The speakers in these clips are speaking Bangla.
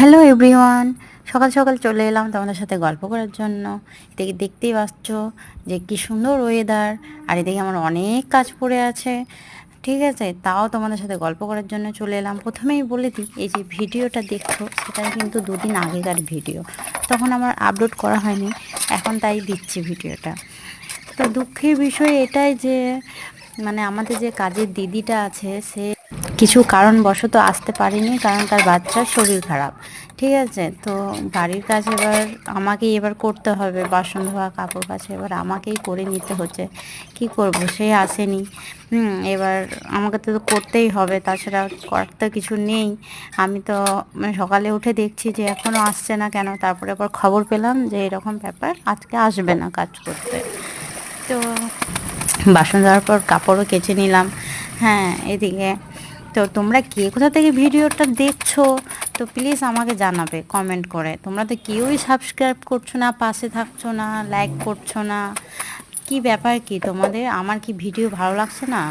হ্যালো এভরিওয়ান, সকাল সকাল চলে এলাম তোমাদের সাথে গল্প করার জন্য। এদিকে দেখতেই পাচ্ছ যে কি সুন্দর ওয়েদার, আর এদিকে আমার অনেক কাজ পড়ে আছে। ঠিক আছে, তাও তোমাদের সাথে গল্প করার জন্য চলে এলাম। প্রথমেই বলে দিই, এই যে ভিডিওটা দেখছো সেটা কিন্তু দুদিন আগেকার ভিডিও, তখন আমার আপলোড করা হয়নি, এখন তাই দিচ্ছি ভিডিওটা। তো দুঃখের বিষয় এটাই যে আমাদের যে কাজের দিদিটা আছে, সে কিছু কারণবশত আসতে পারেনি, কারণ তার বাচ্চার শরীর খারাপ। ঠিক আছে, তো বাড়ির কাজ আমাকেই এবার করতে হবে, বাসন ধোয়া কাপড় কাচা এবার আমাকেই করে নিতে হচ্ছে। কি করব, সে আসেনি। এবার আমাকে তো করতেই হবে, তাছাড়া করার তো কিছু নেই। আমি তো সকালে উঠে দেখছি যে এখনও আসছে না কেন, তারপরে আবার খবর পেলাম যে এরকম ব্যাপার, আজকে আসবে না কাজ করতে। তো বাসন ধোয়ার পর কাপড়ও কেচে নিলাম। হ্যাঁ, এদিকে তো তোমরা কে কোথা থেকে ভিডিওটা দেখছো, তো প্লিজ আমাকে জানাবে কমেন্ট করে। তোমরা তো কেউই সাবস্ক্রাইব করছো না, পাশে থাকছো না, লাইক করছো না। কি ব্যাপার কি তোমাদের? আমার কি ভিডিও ভালো লাগছে না?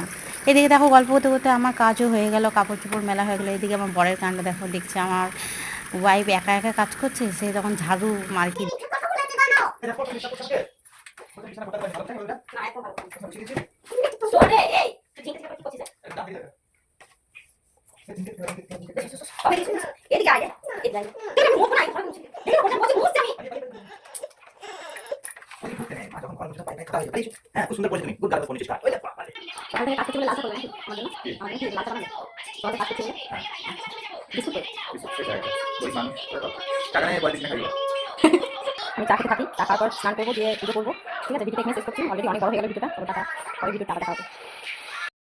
এদিকে দেখো, গল্প করতে করতে আমার কাজও হয়ে গেল, কাপড় চোপড় মেলা হয়ে গেলো। এদিকে আমার বরের কাণ্ড দেখো, দেখছি আমার ওয়াইফ একা একা কাজ করছে, সে তখন ঝাড়ু মার্কি হ্যাঁ, খুব সুন্দর বলেছো তুমি। গুড গার্ল বলেছো স্টার্ট। ওই দেখো বাবা। তাহলে কাজ করতে হলে লাচা করবে নাকি? আমাদের আমাদের কি লাচা বানাবে? তোমাদের কাজ করতে হলে বিস্কুট করে। বিস্কুট সেটা একটা গরিব মানুষ করে দাও। টাকা নেই বলে দিস না খাইবা। আমি চা খেতে থাকি, চা খাওয়ার পর স্নান করবো, দিয়ে পুজো করবো। ঠিক আছে, ভিডিওটা এখানে শেষ করছি। অলরেডি অনেক বড় হয়ে গেল ভিডিওটা। তো টাটা, পরে ভিডিও টাটা দেখা হবে।